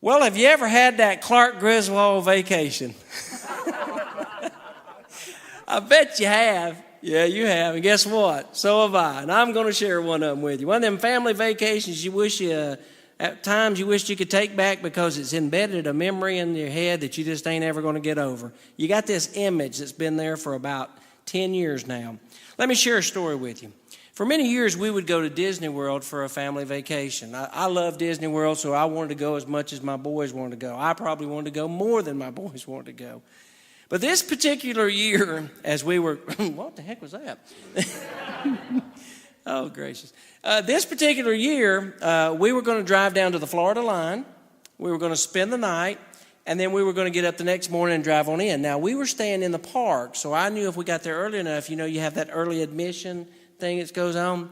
Well, have you ever had that Clark Griswold vacation? I bet you have. Yeah, you have. And guess what? So have I. And I'm going to share one of them with you. One of them family vacations at times you wish you could take back because it's embedded a memory in your head that you just ain't ever going to get over. You got this image that's been there for about 10 years now. Let me share a story with you. For many years, we would go to Disney World for a family vacation. I love Disney World, so I wanted to go as much as my boys wanted to go. I probably wanted to go more than my boys wanted to go. But this particular year, as we were, what the heck was that? Oh, gracious. This particular year, we were going to drive down to the Florida line. We were going to spend the night, and then we were going to get up the next morning and drive on in. Now, we were staying in the park, so I knew if we got there early enough, you have that early admission thing that goes on.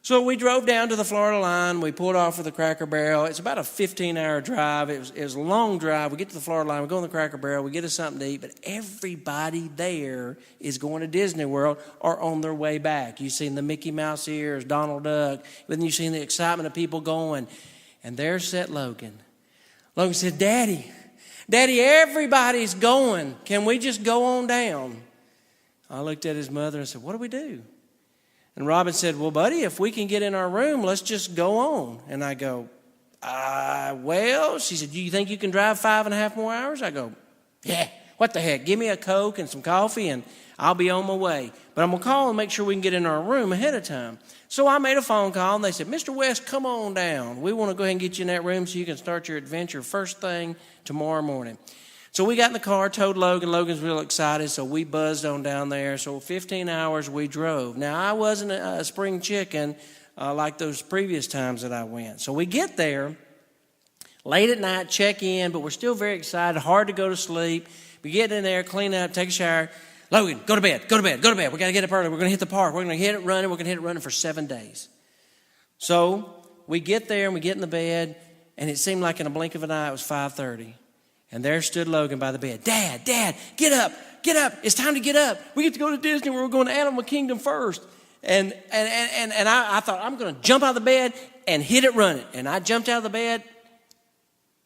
So we drove down to the Florida line. We pulled off for the Cracker Barrel. It's about a 15-hour drive. It was a long drive. We get to the Florida line. We go in the Cracker Barrel. We get us something to eat. But everybody there is going to Disney World or on their way back. You've seen the Mickey Mouse ears, Donald Duck. But then you've seen the excitement of people going. And there sat Logan. Logan said, Daddy, everybody's going. Can we just go on down? I looked at his mother and said, what do we do? And Robin said, well, buddy, if we can get in our room, let's just go on. And I go, well, she said, do you think you can drive 5.5 more hours? I go, yeah, what the heck? Give me a Coke and some coffee and I'll be on my way. But I'm going to call and make sure we can get in our room ahead of time. So I made a phone call and they said, Mr. West, come on down. We want to go ahead and get you in that room so you can start your adventure first thing tomorrow morning. So we got in the car, told Logan. Logan's real excited, so we buzzed on down there. So 15 hours we drove. Now, I wasn't a spring chicken like those previous times that I went. So we get there, late at night, check in, but we're still very excited, hard to go to sleep. We get in there, clean up, take a shower. Logan, go to bed. We got to get up early. We're going to hit the park. We're going to hit it running. We're going to hit it running for 7 days. So we get there and we get in the bed, and it seemed like in a blink of an eye it was 5:30. And there stood Logan by the bed. Dad, get up. It's time to get up. We get to go to Disney. We're going to Animal Kingdom first. And I thought, I'm going to jump out of the bed and hit it running. And I jumped out of the bed,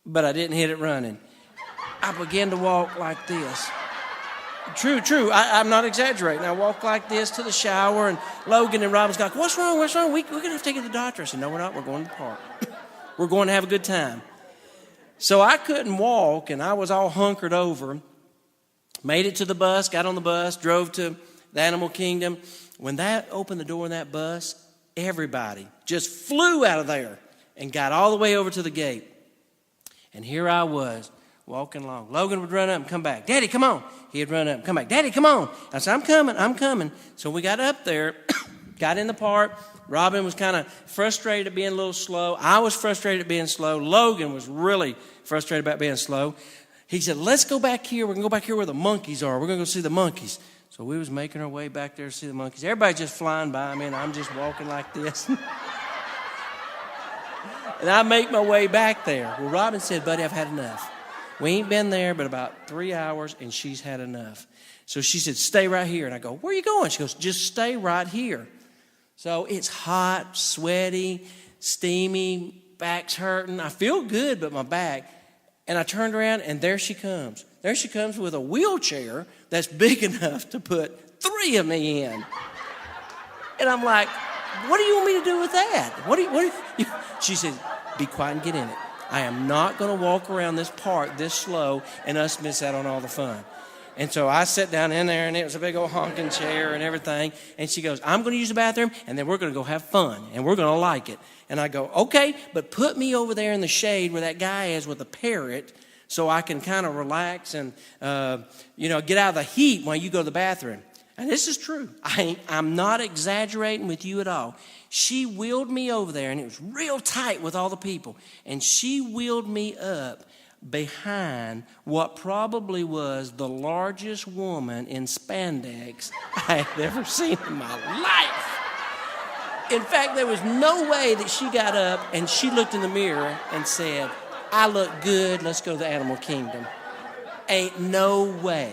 but I didn't hit it running. I began to walk like this. True. I'm not exaggerating. I walked like this to the shower, and Logan and Robin's like, what's wrong? We're going to have to take you to the doctor. I said, no, we're not. We're going to the park. We're going to have a good time. So I couldn't walk, and I was all hunkered over. Made it to the bus, got on the bus, drove to the Animal Kingdom. When that opened the door in that bus, everybody just flew out of there and got all the way over to the gate. And here I was, walking along. Logan would run up and come back. Daddy, come on. He'd run up and come back. Daddy, come on. I said, I'm coming. So we got up there, got in the park. Robin was kind of frustrated at being a little slow. I was frustrated at being slow. Logan was really frustrated about being slow. He said, let's go back here. We're going to go back here where the monkeys are. We're going to go see the monkeys. So we was making our way back there to see the monkeys. Everybody's just flying by me, and I'm just walking like this. And I make my way back there. Well, Robin said, buddy, I've had enough. We ain't been there but about 3 hours, and she's had enough. So she said, stay right here. And I go, where are you going? She goes, just stay right here. So it's hot, sweaty, steamy, back's hurting. I feel good, but my back. And I turned around, and there she comes. There she comes with a wheelchair that's big enough to put 3 of me in. And I'm like, what do you want me to do with that? What do you? She said, be quiet and get in it. I am not going to walk around this park this slow and us miss out on all the fun. And so I sat down in there, and it was a big old honking chair and everything. And she goes, I'm going to use the bathroom, and then we're going to go have fun, and we're going to like it. And I go, okay, but put me over there in the shade where that guy is with a parrot so I can kind of relax and, get out of the heat while you go to the bathroom. And this is true. I'm not exaggerating with you at all. She wheeled me over there, and it was real tight with all the people. And she wheeled me up behind what probably was the largest woman in spandex I had ever seen in my life. In fact, there was no way that she got up and she looked in the mirror and said, I look good, let's go to the Animal Kingdom. Ain't no way.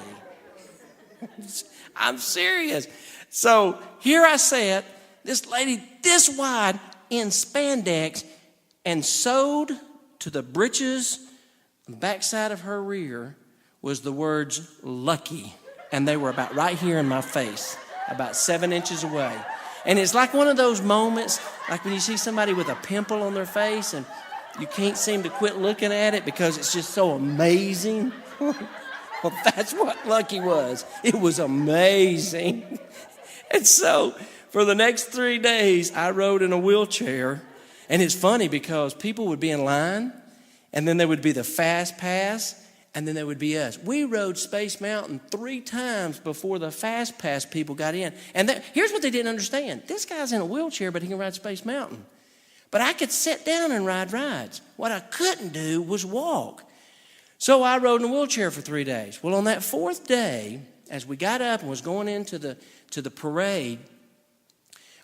I'm serious. So here I sat, this lady this wide in spandex and sewed to the breeches, the backside of her rear, was the words "lucky." And they were about right here in my face, about 7 inches away. And it's like one of those moments, like when you see somebody with a pimple on their face and you can't seem to quit looking at it because it's just so amazing. Well, that's what lucky was. It was amazing. And so for the next 3 days, I rode in a wheelchair. And it's funny because people would be in line, and then there would be the fast pass, and then there would be us. We rode Space Mountain 3 times before the fast pass people got in. And here's what they didn't understand. This guy's in a wheelchair, but he can ride Space Mountain. But I could sit down and ride rides. What I couldn't do was walk. So I rode in a wheelchair for 3 days. Well, on that 4th day, as we got up and was going into the parade,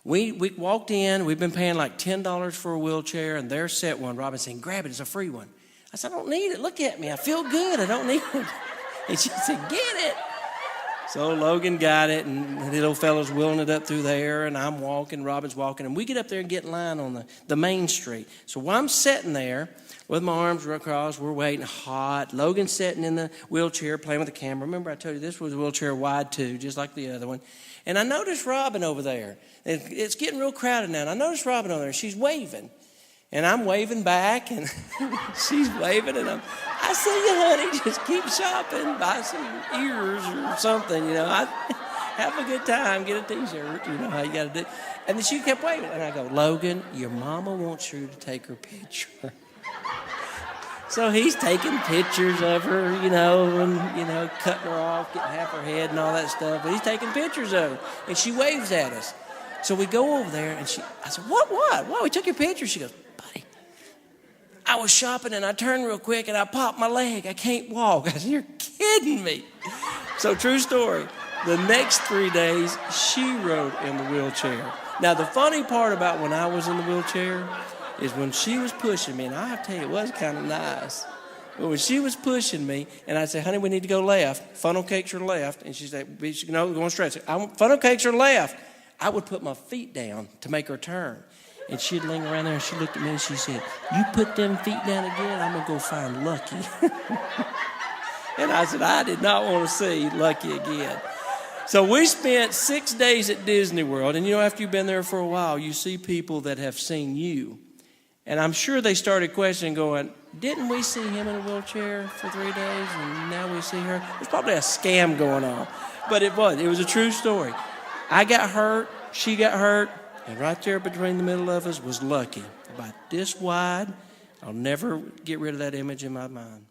we walked in. We've been paying like $10 for a wheelchair, and there's set one. Robin saying, "Grab it, it's a free one." I said, "I don't need it. Look at me. I feel good. I don't need it." And she said, "Get it." So Logan got it, and the little fella's wheeling it up through there, and I'm walking, Robin's walking, and we get up there and get in line on the main street. So while I'm sitting there with my arms across, we're waiting hot. Logan's sitting in the wheelchair playing with the camera. Remember I told you this was a wheelchair wide too, just like the other one. And I noticed Robin over there. It's getting real crowded now, and I noticed Robin over there. She's waving. And I'm waving back, and she's waving, and I say, "Honey, just keep shopping, buy some ears or something, have a good time, get a T-shirt, how you got to do." And then she kept waving, and I go, "Logan, your mama wants you to take her picture." So he's taking pictures of her, and, cutting her off, getting half her head and all that stuff. But he's taking pictures of her, and she waves at us. So we go over there, and I said, What? We took your picture. She goes, "Buddy, I was shopping, and I turned real quick, and I popped my leg. I can't walk." I said, "You're kidding me." So true story. The next 3 days, she rode in the wheelchair. Now, the funny part about when I was in the wheelchair is when she was pushing me, and I have to tell you, it was kind of nice. But when she was pushing me, and I'd say, "Honey, we need to go left. Funnel cakes are left." And she'd say, "No, we're going straight." "Funnel cakes are left." I would put my feet down to make her turn. And she'd linger around there, and she looked at me, and she said, "You put them feet down again, I'm going to go find Lucky." And I said, I did not want to see Lucky again. So we spent 6 days at Disney World. And, after you've been there for a while, you see people that have seen you. And I'm sure they started questioning, going, "Didn't we see him in a wheelchair for 3 days, and now we see her?" There's probably a scam going on. But it was a true story. I got hurt, she got hurt, and right there between the middle of us was Lucky. About this wide. I'll never get rid of that image in my mind.